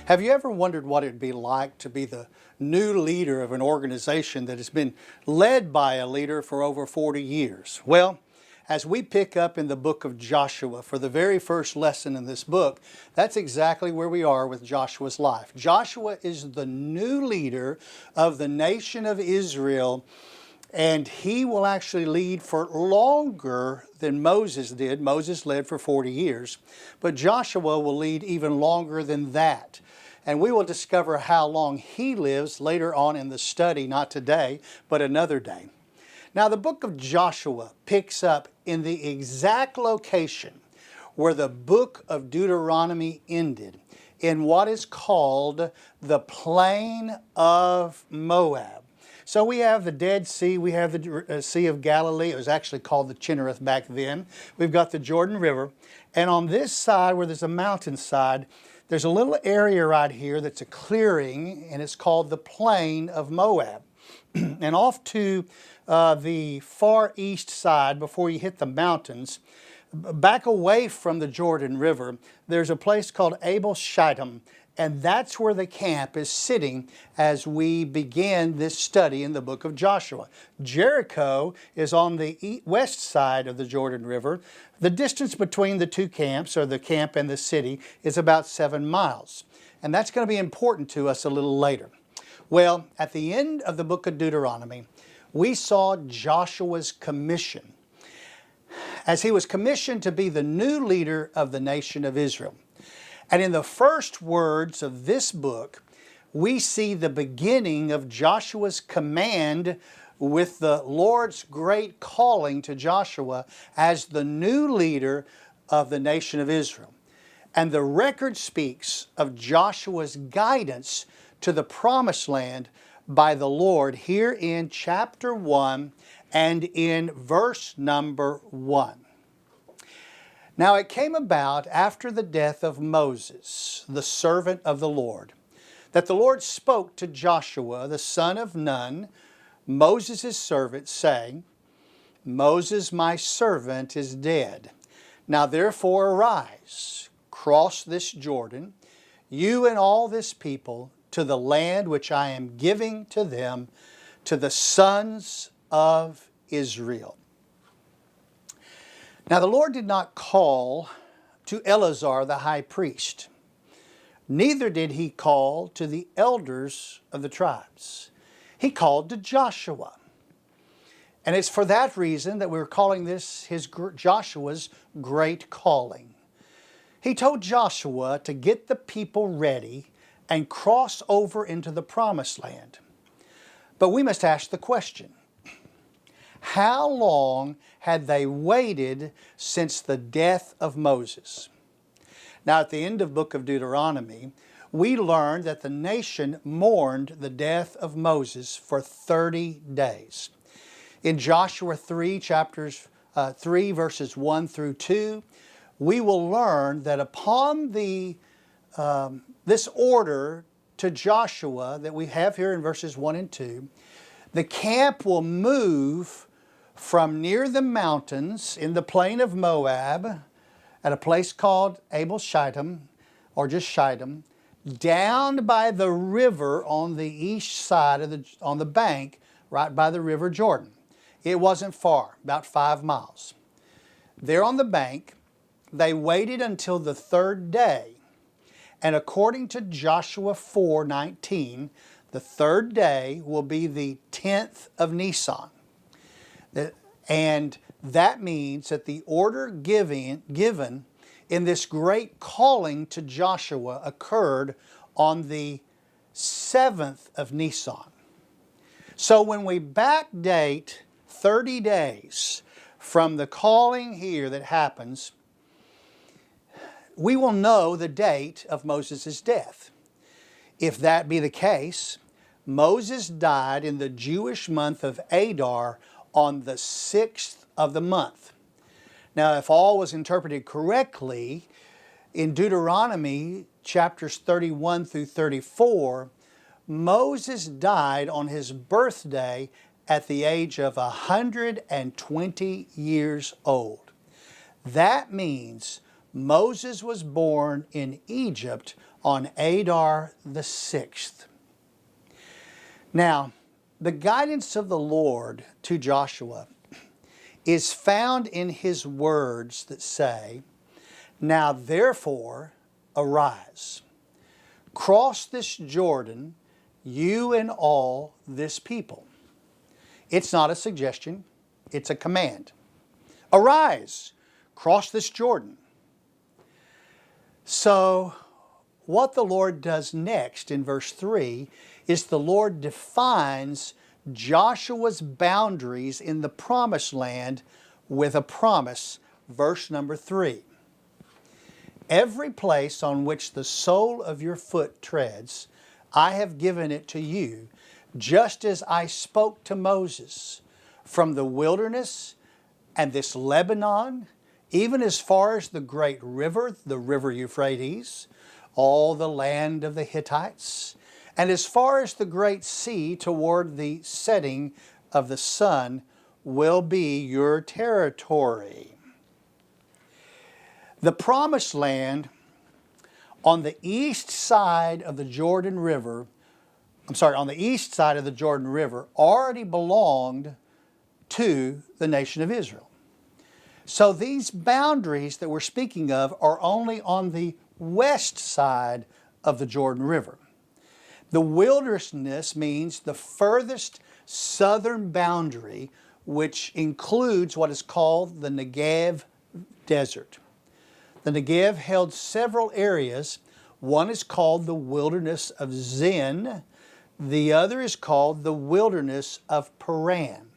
Have you ever wondered what it'd be like to be the new leader of an organization that has been led by a leader for over 40 years? Well, as we pick up in the book of Joshua for the very first lesson in this book, that's exactly where we are with Joshua's life. Joshua is the new leader of the nation of Israel, and he will actually lead for longer than Moses did. Moses led for 40 years, but Joshua will lead even longer than that. And we will discover how long he lives later on in the study, not today, but another day. Now, the book of Joshua picks up in the exact location where the book of Deuteronomy ended, in what is called the Plain of Moab. So we have the Dead Sea, we have the Sea of Galilee. It was actually called the Chinnereth back then. We've got the Jordan River. And on this side, where there's a mountainside, there's a little area right here that's a clearing, and it's called the Plain of Moab. And off to the far east side, before you hit the mountains, back away from the Jordan River, there's a place called Abel Shittim, and that's where the camp is sitting as we begin this study in the book of Joshua. Jericho is on the west side of the Jordan River. The distance between the two camps, or the camp and the city, is about 7 miles. And that's going to be important to us a little later. Well, at the end of the book of Deuteronomy, we saw Joshua's commission, as he was commissioned to be the new leader of the nation of Israel. And in the first words of this book, we see the beginning of Joshua's command with the Lord's great calling to Joshua as the new leader of the nation of Israel. And the record speaks of Joshua's guidance to the promised land by the Lord here in chapter 1 and in verse number 1. Now it came about after the death of Moses, the servant of the Lord, that the Lord spoke to Joshua, the son of Nun, Moses' servant, saying, Moses, my servant, is dead. Now therefore arise, cross this Jordan, you and all this people, to the land which I am giving to them, to the sons of Israel. Now the Lord did not call to Eleazar the high priest, neither did he call to the elders of the tribes. He called to Joshua. And it's for that reason that we're calling this Joshua's great calling. He told Joshua to get the people ready and cross over into the promised land. But we must ask the question, how long had they waited since the death of Moses? Now, at the end of the book of Deuteronomy, we learned that the nation mourned the death of Moses for 30 days. In Joshua 3, chapters 3, verses 1 through 2, we will learn that upon this order to Joshua that we have here in verses 1 and 2, the camp will move from near the mountains in the plain of Moab at a place called Abel Shittim, or just Shittim, down by the river on the east side on the bank, right by the river Jordan. It wasn't far, about 5 miles. There on the bank, they waited until the third day. And according to Joshua 4:19, the third day will be the 10th of Nisan. And that means that the order given in this great calling to Joshua occurred on the 7th of Nisan. So when we backdate 30 days from the calling here that happens, we will know the date of Moses' death. If that be the case, Moses died in the Jewish month of Adar on the 6th of the month. Now, if all was interpreted correctly, in Deuteronomy chapters 31 through 34, Moses died on his birthday at the age of 120 years old. That means Moses was born in Egypt on Adar the 6th. Now, the guidance of the Lord to Joshua is found in his words that say, "Now therefore arise, cross this Jordan, you and all this people." It's not a suggestion, it's a command. Arise, cross this Jordan. So, what the Lord does next in verse 3 is the Lord defines Joshua's boundaries in the promised land with a promise. Verse number 3. "Every place on which the sole of your foot treads, I have given it to you, just as I spoke to Moses, from the wilderness and this Lebanon, even as far as the great river, the river Euphrates, all the land of the Hittites, and as far as the great sea toward the setting of the sun will be your territory." The promised land on the east side of the Jordan River, on the east side of the Jordan River already belonged to the nation of Israel. So these boundaries that we're speaking of are only on the west side of the Jordan River. The wilderness means the furthest southern boundary, which includes what is called the Negev Desert. The Negev held several areas. One is called the wilderness of Zin. The other is called the wilderness of Paran.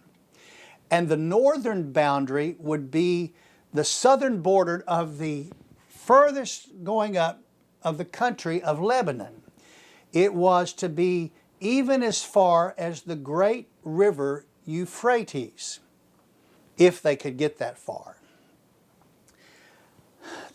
And the northern boundary would be the southern border of the furthest going up of the country of Lebanon. It was to be even as far as the great river Euphrates, if they could get that far.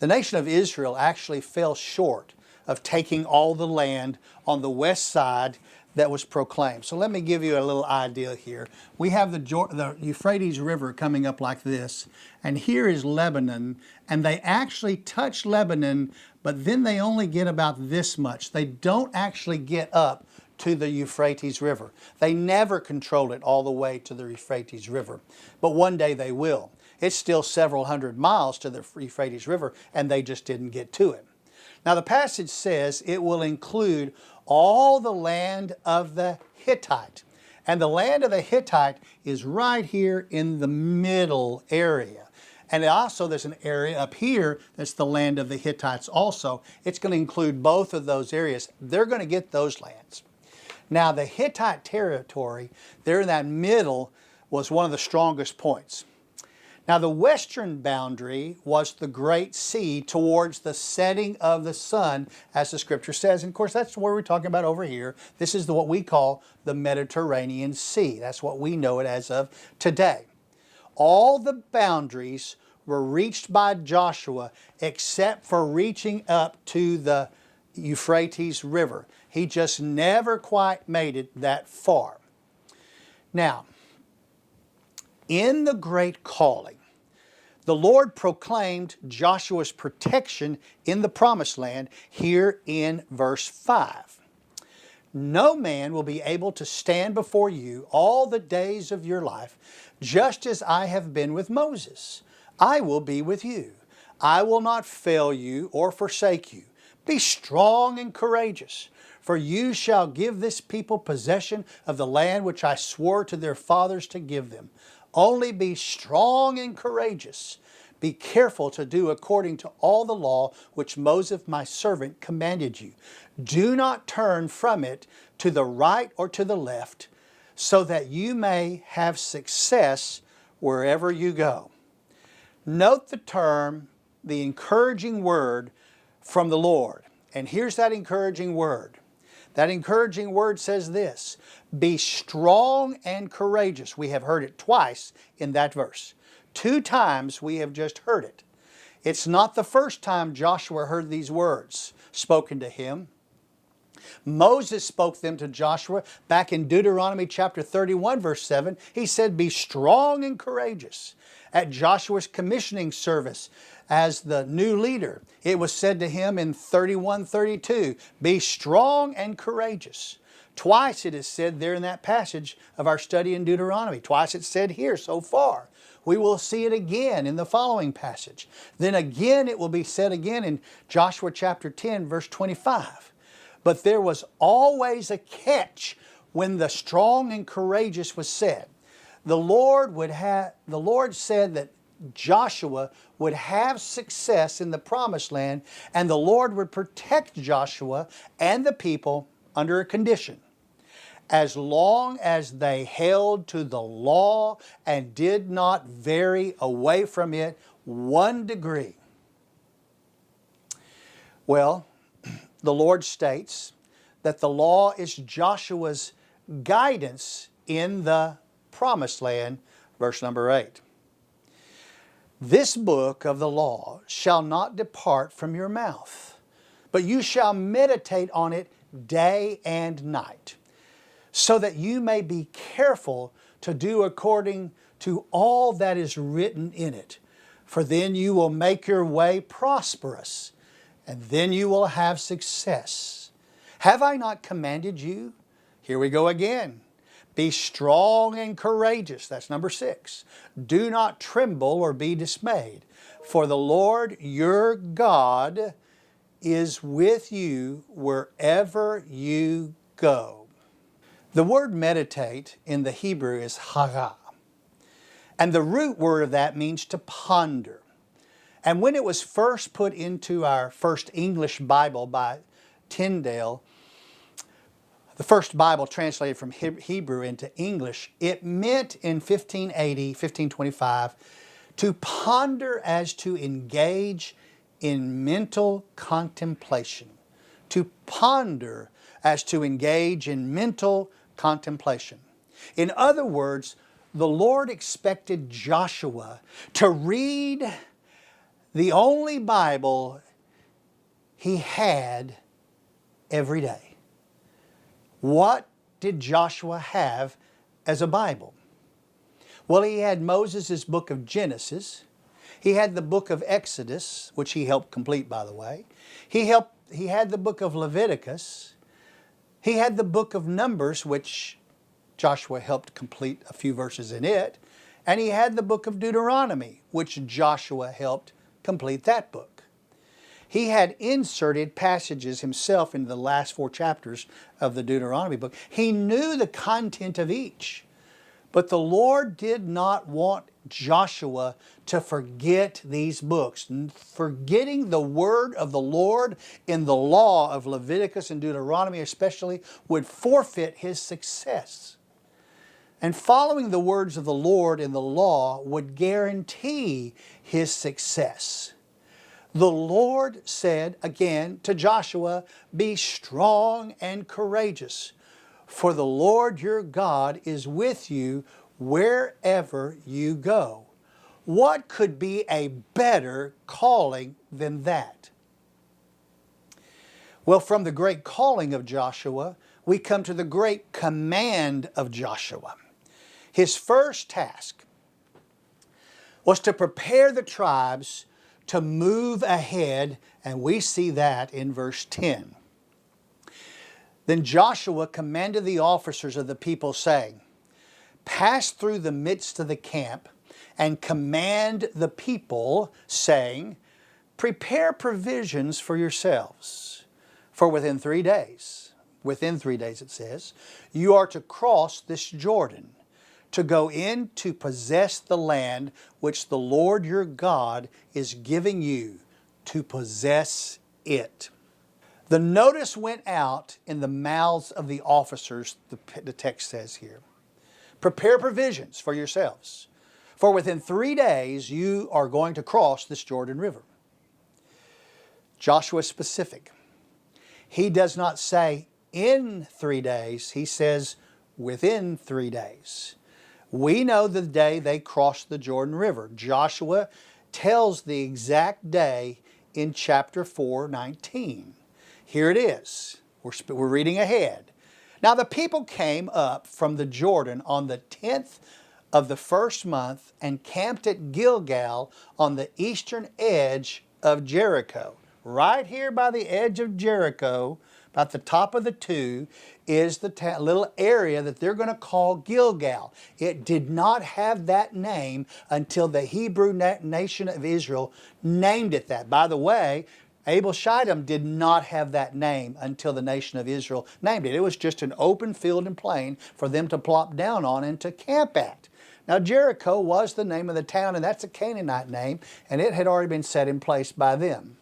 The nation of Israel actually fell short of taking all the land on the west side that was proclaimed. So let me give you a little idea here. We have the Euphrates River coming up like this, and here is Lebanon, and they actually touch Lebanon, but then they only get about this much. They don't actually get up to the Euphrates River. They never control it all the way to the Euphrates River, but one day they will. It's still several hundred miles to the Euphrates River, and they just didn't get to it. Now the passage says it will include all the land of the Hittite. And the land of the Hittite is right here in the middle area. And also there's an area up here that's the land of the Hittites also. It's going to include both of those areas. They're going to get those lands. Now the Hittite territory, there in that middle, was one of the strongest points. Now the western boundary was the Great Sea towards the setting of the sun, as the scripture says. And of course that's what we're talking about over here. This is what we call the Mediterranean Sea. That's what we know it as of today. All the boundaries were reached by Joshua except for reaching up to the Euphrates River. He just never quite made it that far. Now, in the great calling, the Lord proclaimed Joshua's protection in the promised land here in verse 5. "No man will be able to stand before you all the days of your life, just as I have been with Moses. I will be with you. I will not fail you or forsake you. Be strong and courageous, for you shall give this people possession of the land which I swore to their fathers to give them. Only be strong and courageous. Be careful to do according to all the law which Moses my servant commanded you. Do not turn from it to the right or to the left, so that you may have success wherever you go." Note the term, the encouraging word from the Lord. And here's that encouraging word. That encouraging word says this: be strong and courageous. We have heard it twice in that verse. 2 times we have just heard it. It's not the first time Joshua heard these words spoken to him. Moses spoke them to Joshua back in Deuteronomy chapter 31, verse 7. He said, "Be strong and courageous." At Joshua's commissioning service as the new leader, it was said to him in 31:32, "Be strong and courageous." Twice it is said there in that passage of our study in Deuteronomy. Twice it's said here so far. We will see it again in the following passage. Then again it will be said again in Joshua chapter 10, verse 25. But there was always a catch when the strong and courageous was said. The Lord said that Joshua would have success in the promised land, and the Lord would protect Joshua and the people under a condition. As long as they held to the law and did not vary away from it 1 degree. Well, the Lord states that the law is Joshua's guidance in the promised land, verse number 8. "This book of the law shall not depart from your mouth, but you shall meditate on it day and night, so that you may be careful to do according to all that is written in it. For then you will make your way prosperous, and then you will have success. Have I not commanded you?" Here we go again. "Be strong and courageous." That's number 6. "Do not tremble or be dismayed, for the Lord your God is with you wherever you go." The word meditate in the Hebrew is hara, and the root word of that means to ponder. And when it was first put into our first English Bible by Tyndale, the first Bible translated from Hebrew into English, it meant in 1525 to ponder as to engage in mental contemplation. To ponder as to engage in mental contemplation. In other words, the Lord expected Joshua to read the only Bible he had every day. What did Joshua have as a Bible? Well, he had Moses' book of Genesis. He had the book of Exodus, which he helped complete, by the way. He had the book of Leviticus. He had the book of Numbers, which Joshua helped complete a few verses in it. And he had the book of Deuteronomy, which Joshua helped complete that book. He had inserted passages himself in the last 4 chapters of the Deuteronomy book. He knew the content of each. But the Lord did not want Joshua to forget these books. Forgetting the word of the Lord in the law of Leviticus and Deuteronomy especially would forfeit his success. And following the words of the Lord in the law would guarantee his success. The Lord said again to Joshua, "Be strong and courageous, for the Lord your God is with you wherever you go." What could be a better calling than that? Well, from the great calling of Joshua, we come to the great command of Joshua. His first task was to prepare the tribes to move ahead, and we see that in verse 10. Then Joshua commanded the officers of the people, saying, "Pass through the midst of the camp, and command the people, saying, Prepare provisions for yourselves, for within 3 days," it says, "you are to cross this Jordan, to go in to possess the land which the Lord your God is giving you to possess it." The notice went out in the mouths of the officers, the text says here. Prepare provisions for yourselves, for within 3 days you are going to cross this Jordan River. Joshua is specific. He does not say in 3 days, he says within 3 days. We know the day they crossed the Jordan River. Joshua tells the exact day in chapter 4:19. Here it is. We're reading ahead. Now the people came up from the Jordan on the 10th of the first month and camped at Gilgal on the eastern edge of Jericho. Right here by the edge of Jericho, about the top of the two, is the little area that they're going to call Gilgal. It did not have that name until the Hebrew nation of Israel named it that. By the way, Abel Shittim did not have that name until the nation of Israel named it. It was just an open field and plain for them to plop down on and to camp at. Now Jericho was the name of the town, and that's a Canaanite name, and it had already been set in place by them.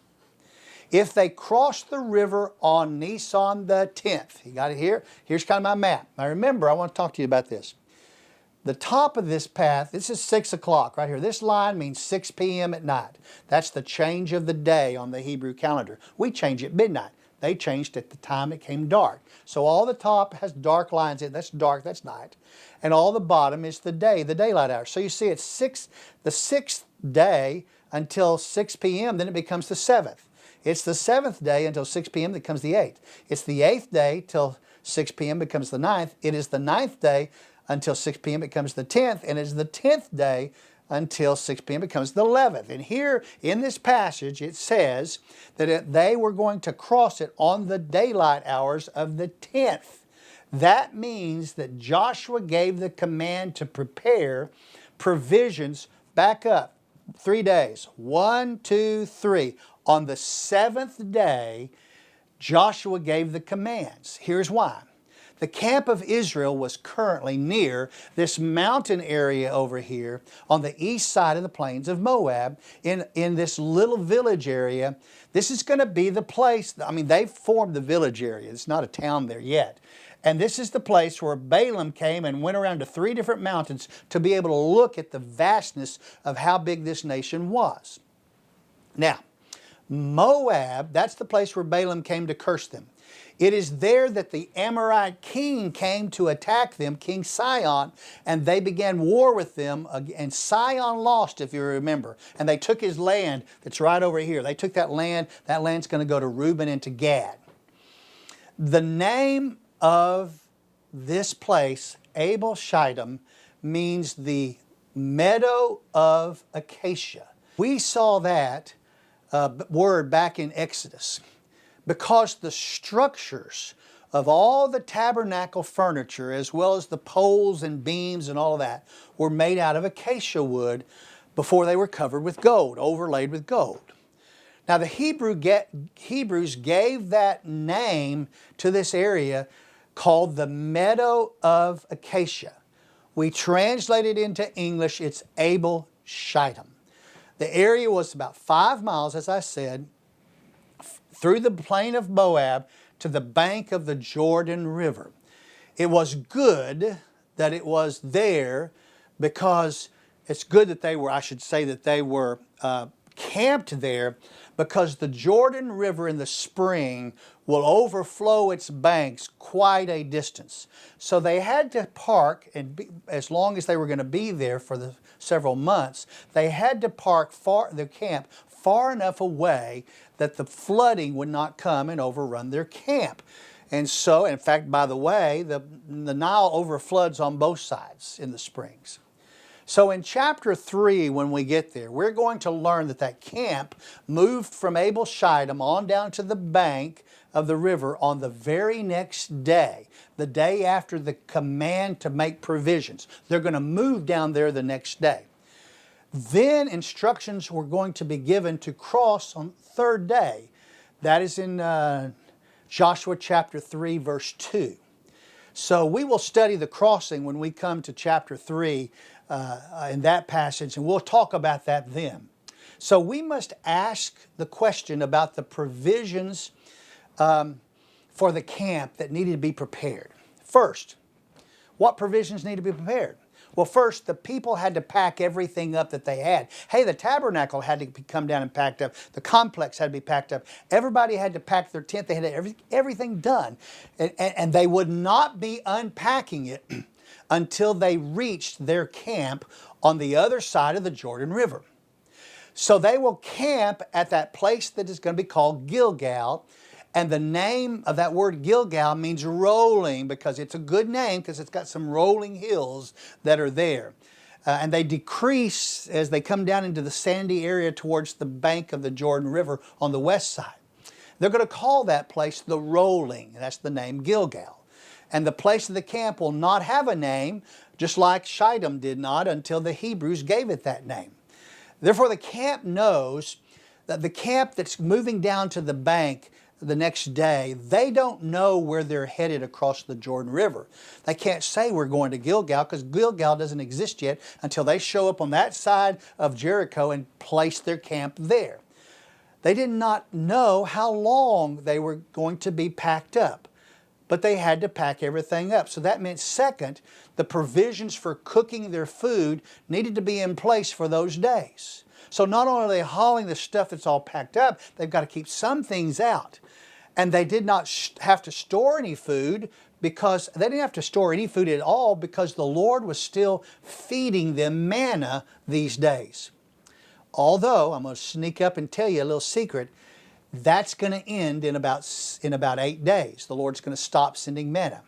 If they crossed the river on Nisan the 10th, you got it here? Here's kind of my map. Now remember, I want to talk to you about this. The top of this path, this is 6 o'clock right here. This line means 6 p.m. at night. That's the change of the day on the Hebrew calendar. We change at midnight. They changed at the time it came dark. So all the top has dark lines in it. That's dark, that's night. And all the bottom is the day, the daylight hours. So you see it's the 6th day until 6 p.m., then it becomes the 7th. It's the 7th day until 6 p.m. that becomes the 8th. It's the 8th day till 6 p.m. becomes the 9th. It is the 9th day until 6 p.m. becomes the 10th. And it is the 10th day until 6 p.m. becomes the 11th. And here in this passage it says that they were going to cross it on the daylight hours of the 10th. That means that Joshua gave the command to prepare provisions. Back up 3 days. 1, 2, 3. On the 7th day, Joshua gave the commands. Here's why. The camp of Israel was currently near this mountain area over here on the east side of the plains of Moab in this little village area. This is going to be the place, I mean, they've formed the village area. It's not a town there yet. And this is the place where Balaam came and went around to 3 different mountains to be able to look at the vastness of how big this nation was. Now, Moab, that's the place where Balaam came to curse them. It is there that the Amorite king came to attack them, King Sihon, and they began war with them, and Sihon lost, if you remember. And they took his land that's right over here. They took that land. That land's going to go to Reuben and to Gad. The name of this place, Abel Shittim, means the meadow of acacia. We saw that word back in Exodus because the structures of all the tabernacle furniture, as well as the poles and beams and all of that, were made out of acacia wood before they were covered with gold, overlaid with gold. Now the Hebrews gave that name to this area called the meadow of acacia. We translate it into English, it's Abel Shittim. The area was about 5 miles, as I said, through the plain of Moab to the bank of the Jordan River. It was good that it was there because it's good that they were, I should say that they were camped there, because the Jordan River in the spring will overflow its banks quite a distance. So they had to park, and as long as they were going to be there for the several months, they had to park their camp far enough away that the flooding would not come and overrun their camp. And so, in fact, by the way, the Nile overfloods on both sides in the springs. So in chapter 3, when we get there, we're going to learn that that camp moved from Abel Shittim on down to the bank of the river on the very next day, the day after the command to make provisions. They're going to move down there the next day. Then instructions were going to be given to cross on the 3rd day. That is in Joshua chapter 3, verse 2. So we will study the crossing when we come to chapter 3 in that passage, and we'll talk about that then. So we must ask the question about the provisions for the camp that needed to be prepared. First, what provisions need to be prepared? Well, first, the people had to pack everything up that they had. Hey, the tabernacle had to come down and packed up. The complex had to be packed up. Everybody had to pack their tent. They had everything done. And they would not be unpacking it until they reached their camp on the other side of the Jordan River. So they will camp at that place that is going to be called Gilgal. And the name of that word Gilgal means rolling, because it's a good name because it's got some rolling hills that are there. And they decrease as they come down into the sandy area towards the bank of the Jordan River on the west side. They're going to call that place the Rolling. That's the name Gilgal. And the place of the camp will not have a name, just like Shittim did not until the Hebrews gave it that name. Therefore, the camp knows that the camp that's moving down to the bank the next day, they don't know where they're headed across the Jordan River. They can't say we're going to Gilgal, because Gilgal doesn't exist yet until they show up on that side of Jericho and place their camp there. They did not know how long they were going to be packed up, but they had to pack everything up. So that meant, second, the provisions for cooking their food needed to be in place for those days. So not only are they hauling the stuff that's all packed up, they've got to keep some things out. And they did not have to store any food, because they didn't have to store any food at all, because the Lord was still feeding them manna these days. Although, I'm going to sneak up and tell you a little secret, that's going to end in about 8 days. The Lord's going to stop sending manna.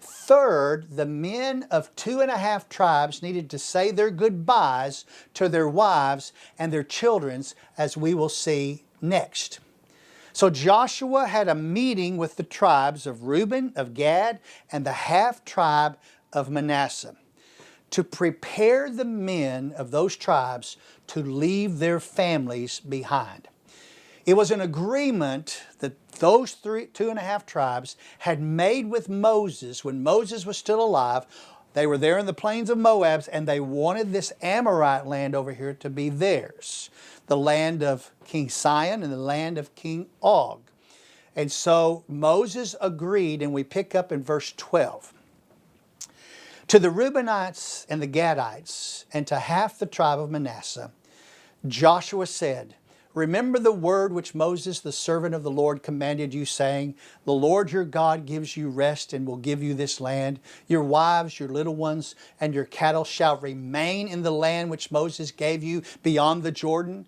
Third, the men of 2.5 tribes needed to say their goodbyes to their wives and their children, as we will see next. So Joshua had a meeting with the tribes of Reuben, of Gad, and the half-tribe of Manasseh to prepare the men of those tribes to leave their families behind. It was an agreement that those 2.5 tribes had made with Moses when Moses was still alive. They were there in the plains of Moab, and they wanted this Amorite land over here to be theirs, the land of King Sihon and the land of King Og. And so Moses agreed, and we pick up in verse 12. To the Reubenites and the Gadites, and to half the tribe of Manasseh, Joshua said, remember the word which Moses, the servant of the Lord, commanded you, saying, the Lord your God gives you rest and will give you this land. Your wives, your little ones, and your cattle shall remain in the land which Moses gave you beyond the Jordan.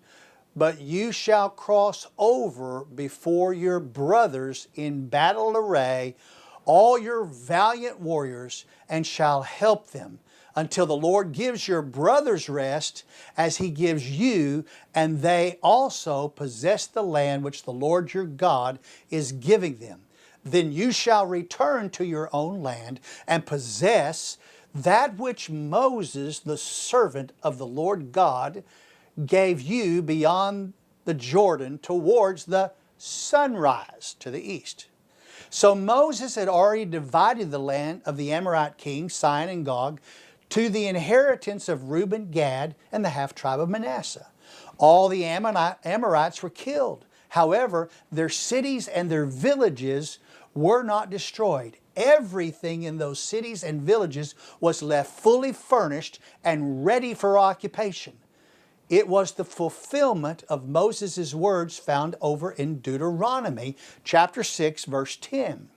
But you shall cross over before your brothers in battle array, all your valiant warriors, and shall help them, until the Lord gives your brothers rest, as He gives you, and they also possess the land which the Lord your God is giving them. Then you shall return to your own land and possess that which Moses, the servant of the Lord God, gave you beyond the Jordan towards the sunrise to the east. So Moses had already divided the land of the Amorite kings, Sihon and Og, to the inheritance of Reuben, Gad, and the half-tribe of Manasseh. All the Amorites were killed. However, their cities and their villages were not destroyed. Everything in those cities and villages was left fully furnished and ready for occupation. It was the fulfillment of Moses' words found over in Deuteronomy chapter 6, verse 10.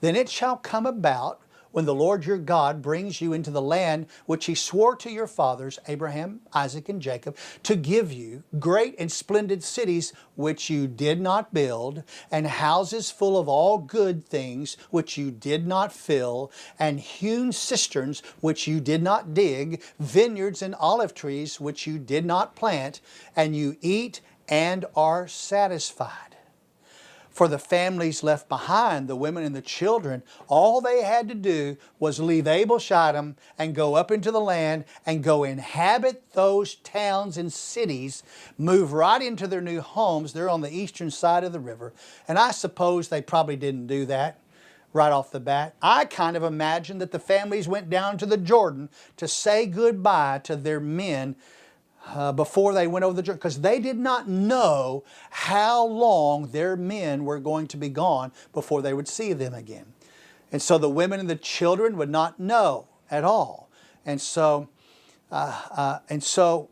Then it shall come about, when the Lord your God brings you into the land which He swore to your fathers, Abraham, Isaac, and Jacob, to give you, great and splendid cities which you did not build, and houses full of all good things which you did not fill, and hewn cisterns which you did not dig, vineyards and olive trees which you did not plant, and you eat and are satisfied. For the families left behind, the women and the children, all they had to do was leave Abel Shittim and go up into the land and go inhabit those towns and cities, move right into their new homes. They're on the eastern side of the river. And I suppose they probably didn't do that right off the bat. I kind of imagine that the families went down to the Jordan to say goodbye to their men before they went over the Jordan, because they did not know how long their men were going to be gone before they would see them again. And so the women and the children would not know at all. And so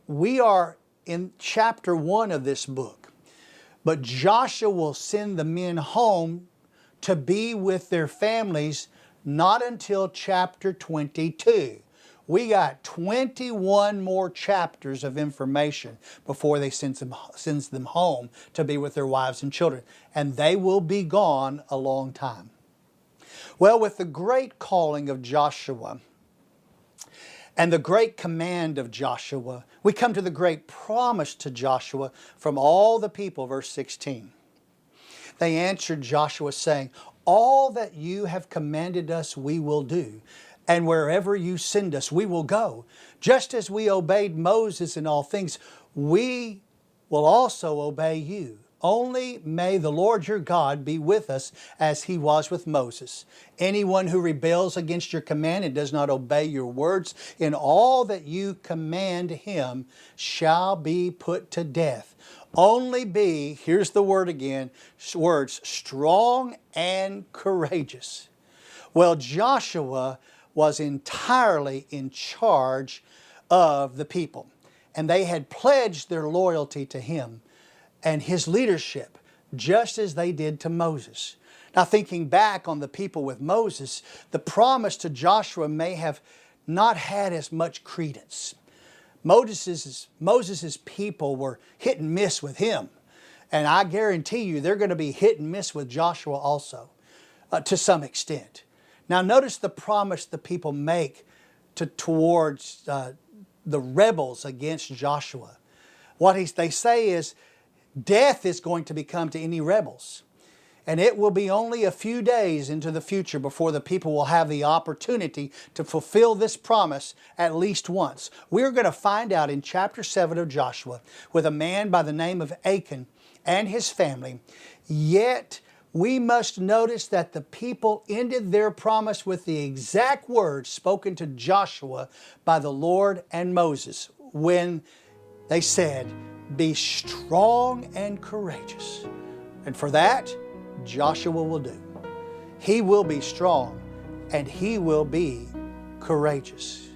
we are in chapter 1 of this book. But Joshua will send the men home to be with their families not until chapter 22. We got 21 more chapters of information before they sends them home to be with their wives and children. And they will be gone a long time. Well, with the great calling of Joshua and the great command of Joshua, we come to the great promise to Joshua from all the people, verse 16. They answered Joshua, saying, all that you have commanded us we will do, and wherever you send us we will go. Just as we obeyed Moses in all things, we will also obey you. Only may the Lord your God be with us as he was with Moses. Anyone who rebels against your command and does not obey your words in all that you command him shall be put to death. Only be, here's the word again, words, strong and courageous. Well, Joshua was entirely in charge of the people, and they had pledged their loyalty to him and his leadership, just as they did to Moses. Now, thinking back on the people with Moses, the promise to Joshua may have not had as much credence. Moses' people were hit and miss with him. And I guarantee you they're going to be hit and miss with Joshua also, to some extent. Now notice the promise the people make towards the rebels against Joshua. What they say is, death is going to become to any rebels. And it will be only a few days into the future before the people will have the opportunity to fulfill this promise at least once. We're going to find out in chapter 7 of Joshua with a man by the name of Achan and his family. Yet we must notice that the people ended their promise with the exact words spoken to Joshua by the Lord and Moses when they said, be strong and courageous. And for that, Joshua will do. He will be strong and he will be courageous.